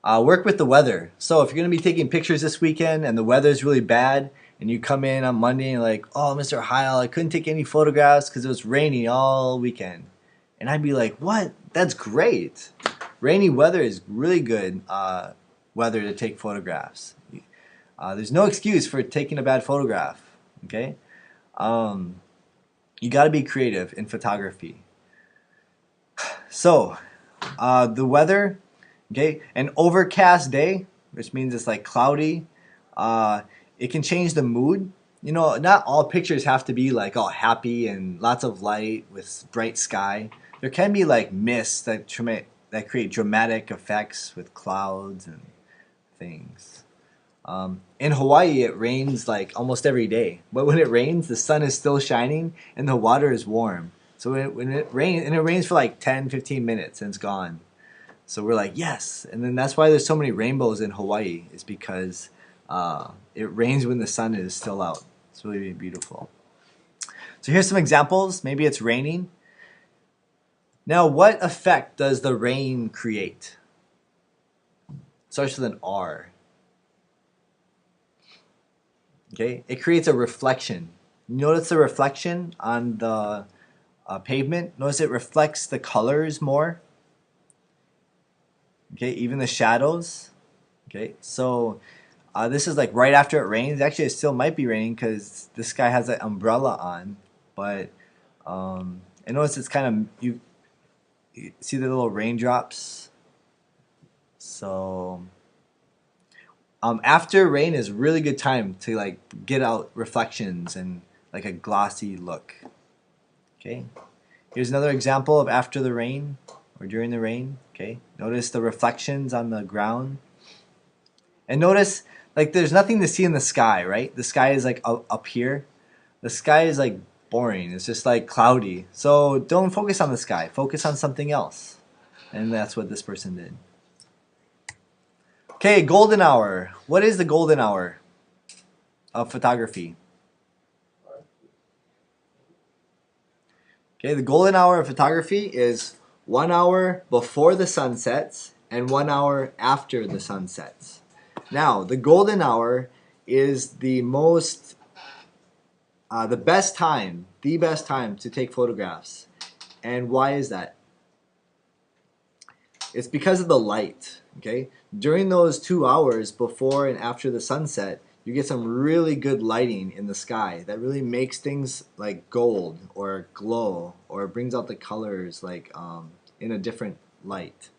Work with the weather. So if you're going to be taking pictures this weekend and the weather's really bad, and you come in on Monday and you're like, oh, Mr. Heil, I couldn't take any photographs because it was rainy all weekend. And I'd be like, what? That's great. Rainy weather is really good weather to take photographs. There's no excuse for taking a bad photograph. Okay? You got to be creative in photography. So, the weather, okay, an overcast day, which means it's like cloudy, it can change the mood. You know, not all pictures have to be like all happy and lots of light with bright sky. There can be like mists that create dramatic effects with clouds and things. In Hawaii, it rains like almost every day. But when it rains, the sun is still shining and the water is warm. So when it rains, and it rains for like 10, 15 minutes and it's gone. So we're like, yes. And then that's why there's so many rainbows in Hawaii, is because it rains when the sun is still out. It's really beautiful. So here's some examples. Maybe it's raining. Now, what effect does the rain create? Starts with an R. Okay, it creates a reflection. Notice the reflection on the pavement. Notice it reflects the colors more. Okay, even the shadows. Okay, so this is like right after it rains. Actually, it still might be raining because this guy has an umbrella on. But and notice it's kind of, you see the little raindrops. So after rain is a really good time to like get out reflections and like a glossy look. Okay, here's another example of after the rain or during the rain. Okay, notice the reflections on the ground, and notice like there's nothing to see in the sky, right? The sky is like up here. The sky is like boring. It's just like cloudy. So don't focus on the sky. Focus on something else, and that's what this person did. Okay, golden hour. What is the golden hour of photography? Okay, the golden hour of photography is 1 hour before the sun sets and 1 hour after the sun sets. Now, the golden hour is the best time to take photographs. And why is that? It's because of the light. Okay, during those 2 hours before and after the sunset, you get some really good lighting in the sky that really makes things like gold or glow, or brings out the colors like in a different light.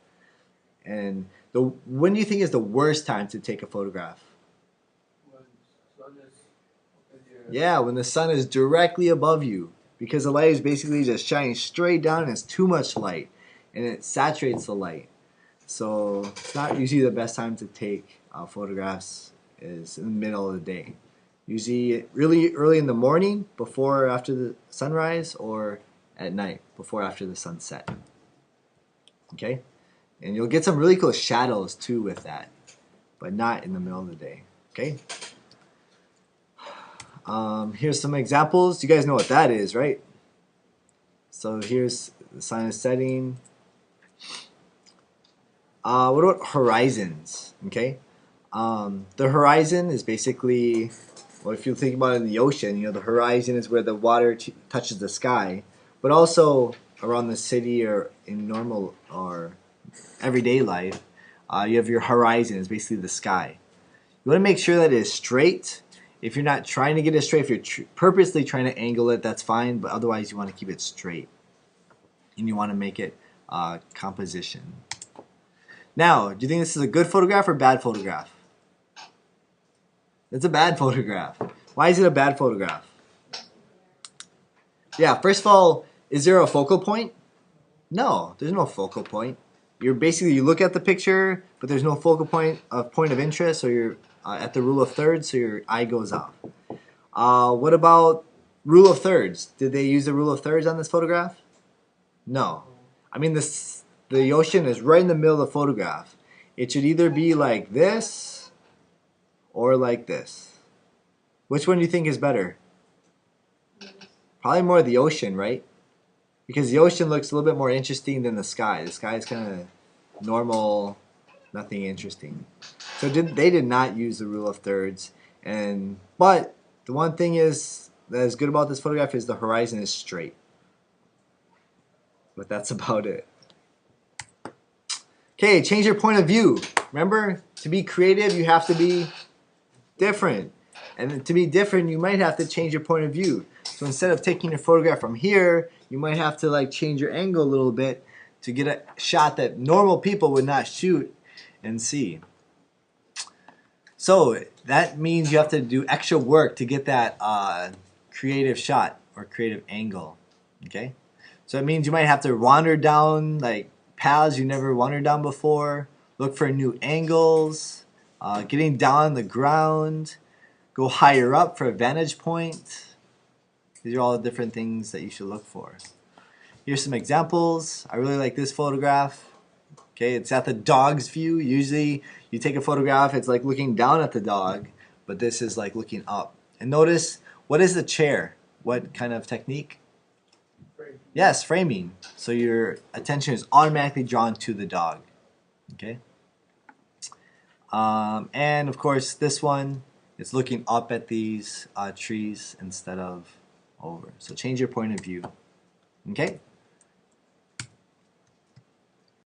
And when do you think is the worst time to take a photograph? Yeah, when the sun is directly above you, because the light is basically just shining straight down and it's too much light and it saturates the light. So it's not usually the best time to take photographs is in the middle of the day. Usually really early in the morning before or after the sunrise, or at night before or after the sunset. Okay? And you'll get some really cool shadows too with that, but not in the middle of the day. Okay? Here's some examples. You guys know what that is, right? So here's the sun is setting. What about horizons? Okay, the horizon is basically, well, if you think about it in the ocean, you know, the horizon is where the water touches the sky, but also around the city or in normal or everyday life, you have your horizon is basically the sky. You want to make sure that it is straight. If you're not trying to get it straight, if you're purposely trying to angle it, that's fine, but otherwise you want to keep it straight. And you want to make it composition. Now, do you think this is a good photograph or bad photograph? It's a bad photograph. Why is it a bad photograph? Yeah, first of all, is there a focal point? No, there's no focal point. You look at the picture, but there's no focal point of interest, so you're at the rule of thirds, so your eye goes off. What about rule of thirds? Did they use the rule of thirds on this photograph? No. I mean, the ocean is right in the middle of the photograph. It should either be like this or like this. Which one do you think is better? Probably more the ocean, right? Because the ocean looks a little bit more interesting than the sky. The sky is kind of normal, Nothing interesting. So they did not use the rule of thirds. But the one thing is that is good about this photograph is the horizon is straight. But that's about it. Okay, change your point of view. Remember, to be creative, you have to be different. And to be different, you might have to change your point of view. So instead of taking your photograph from here, you might have to like change your angle a little bit to get a shot that normal people would not shoot and see. So that means you have to do extra work to get that creative shot or creative angle. Okay? So it means you might have to wander down like paths you never wandered down before, look for new angles, getting down on the ground, go higher up for a vantage point. These are all the different things that you should look for. Here's some examples. I really like this photograph. Okay, it's at the dog's view. Usually you take a photograph, it's like looking down at the dog, but this is like looking up. And notice, what is the chair? What kind of technique? Frame. Yes, framing. So your attention is automatically drawn to the dog. Okay. And of course, this one, it's looking up at these trees instead of over. So change your point of view. Okay.